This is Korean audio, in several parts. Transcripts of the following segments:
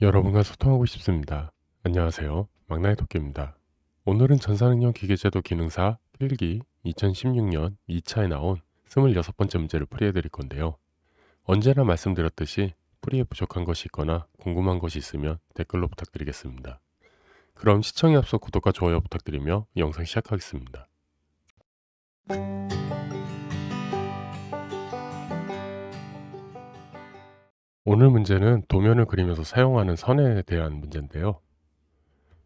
여러분과 소통하고 싶습니다. 안녕하세요. 막나의 토끼입니다. 오늘은 전산응용 기계제도 기능사 필기 2016년 2차에 나온 26번째 문제를 풀이해 드릴 건데요. 언제나 말씀드렸듯이 풀이에 부족한 것이 있거나 궁금한 것이 있으면 댓글로 부탁드리겠습니다. 그럼 시청에 앞서 구독과 좋아요 부탁드리며 영상 시작하겠습니다. 오늘 문제는 도면을 그리면서 사용하는 선에 대한 문제인데요.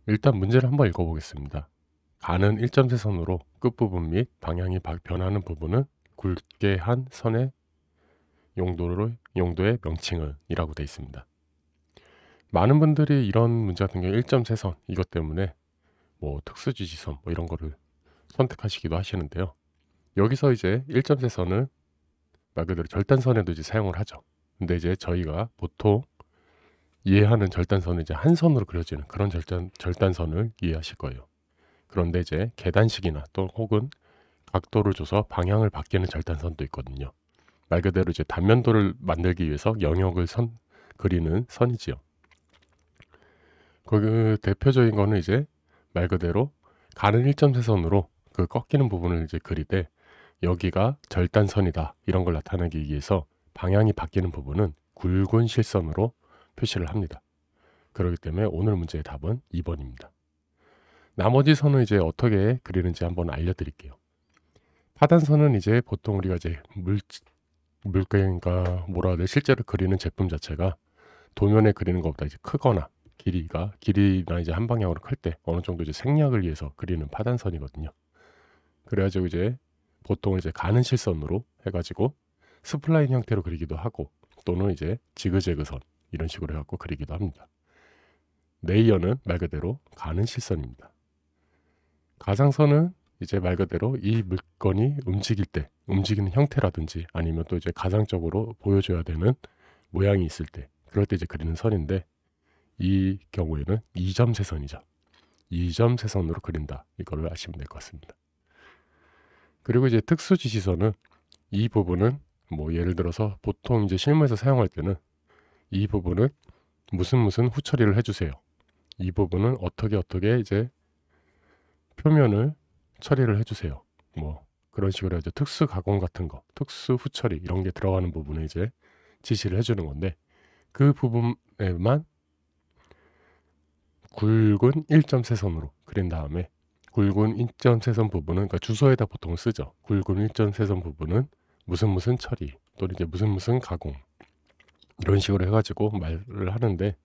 일단 문제를 한번 읽어보겠습니다. 가는 일점세선으로 끝부분 및 방향이 변하는 부분은 굵게 한 선의 용도의 명칭은 이라고 되어 있습니다. 많은 분들이 이런 문제 같은 경우에 일점세선 이것 때문에 뭐 특수지시선 뭐 이런 거를 선택하시기도 하시는데요. 여기서 이제 일점세선은 말 그대로 절단선에도 이제 사용을 하죠. 근데 이제 저희가 보통 이해하는 절단선은 이제 한 선으로 그려지는 그런 절단선을 이해하실 거예요. 그런데 이제 계단식이나 또 혹은 각도를 줘서 방향을 바뀌는 절단선도 있거든요. 말 그대로 이제 단면도를 만들기 위해서 영역을 그리는 선이지요. 그 대표적인 거는 이제 말 그대로 가는 일점세선으로 그 꺾이는 부분을 이제 그리되 여기가 절단선이다 이런 걸 나타내기 위해서 방향이 바뀌는 부분은 굵은 실선으로 표시를 합니다. 그렇기 때문에 오늘 문제의 답은 2번입니다. 나머지 선은 이제 어떻게 그리는지 한번 알려드릴게요. 하단선은 이제 보통 우리가 이제 물개인가 뭐라 해야 돼 실제로 그리는 제품 자체가 도면에 그리는 것보다 이제 크거나 길이나 이제 한 방향으로 클 때 어느 정도 이제 생략을 위해서 그리는 파단선이거든요. 그래가지고 이제 보통 이제 가는 실선으로 해가지고 스플라인 형태로 그리기도 하고 또는 이제 지그재그선 이런 식으로 해갖고 그리기도 합니다. 레이어는 말 그대로 가는 실선입니다. 가상선은 이제 말 그대로 이 물건이 움직일 때 움직이는 형태라든지 아니면 또 이제 가상적으로 보여줘야 되는 모양이 있을 때 그럴 때 이제 그리는 선인데 이 경우에는 2점 세선이죠. 2점 세선으로 그린다. 이거를 아시면 될 것 같습니다. 그리고 이제 특수지시선은 이 부분은 뭐 예를 들어서 보통 이제 실무에서 사용할 때는 이 부분은 무슨 후처리를 해주세요. 이 부분은 어떻게 이제 표면을 처리를 해주세요. 뭐 그런 식으로 해서 특수 가공 같은 거, 특수 후처리 이런 게 들어가는 부분에 이제 지시를 해주는 건데 그 부분에만 굵은 일점세선으로 그린 다음에 굵은 일점세선 부분은 그러니까 주소에다 보통 쓰죠. 굵은 일점세선 부분은 무슨 처리 또는 이제 무슨 가공 이런 식으로 해가지고 말을 하는데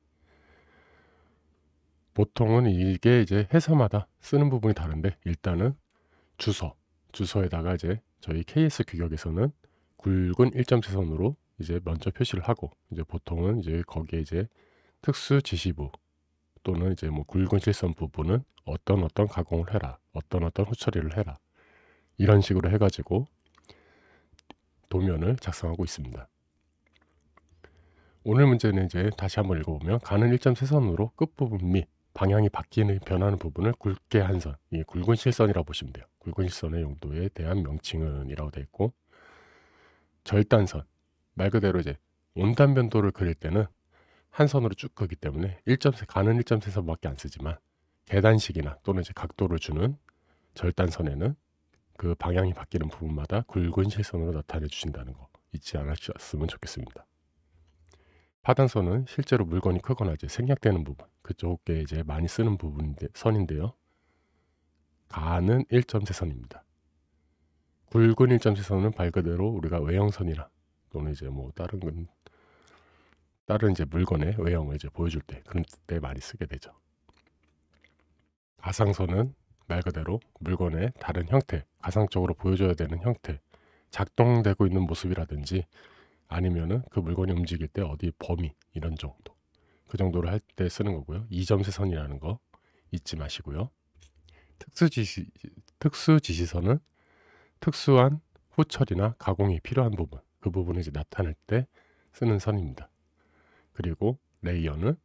보통은 이게 이제 회사마다 쓰는 부분이 다른데 일단은 주소에다가 이제 저희 KS 규격에서는 굵은 일점세선으로 이제 먼저 표시를 하고 이제 보통은 이제 거기에 이제 특수 지시부 또는 이제 뭐 굵은 실선 부분은 어떤 가공을 해라, 어떤 후처리를 해라 이런 식으로 해가지고 도면을 작성하고 있습니다. 오늘 문제는 이제 다시 한번 읽어보면 가는 일점세선으로 끝부분 및 방향이 변하는 부분을 굵게 한 선, 이 굵은 실선이라고 보시면 돼요. 굵은 실선의 용도에 대한 명칭은 이라고 되어 있고 절단선, 말 그대로 이제 온단 변도를 그릴 때는 한 선으로 쭉 끄기 때문에 가는 일점세선밖에 안 쓰지만 계단식이나 또는 이제 각도를 주는 절단선에는 그 방향이 바뀌는 부분마다 굵은 실선으로 나타내 주신다는 거 잊지 않으셨으면 좋겠습니다. 파단선은 실제로 물건이 크거나 이제 생략되는 부분, 그쪽에 이제 많이 쓰는 선인데요. 가는 일점세선입니다. 굵은 일점세선은 말 그대로 우리가 외형선이나 또는 이제 뭐 다른 이제 물건의 외형을 이제 보여줄 때 그런 때 많이 쓰게 되죠. 가상선은 말 그대로 물건의 다른 형태, 가상적으로 보여줘야 되는 형태, 작동되고 있는 모습이라든지 아니면은 그 물건이 움직일 때 어디 범위 이런 정도 그 정도를 할 때 쓰는 거고요. 2점 세선이라는 거 잊지 마시고요. 특수지시선은 특수한 후처리나 가공이 필요한 부분 그 부분을 이제 나타낼 때 쓰는 선입니다. 그리고 레이어는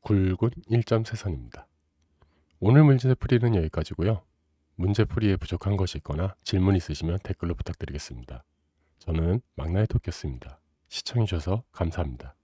굵은 1점 세선입니다. 오늘 문제 풀이는 여기까지고요. 문제 풀이에 부족한 것이 있거나 질문 있으시면 댓글로 부탁드리겠습니다. 저는 막나의 토끼였습니다. 시청해주셔서 감사합니다.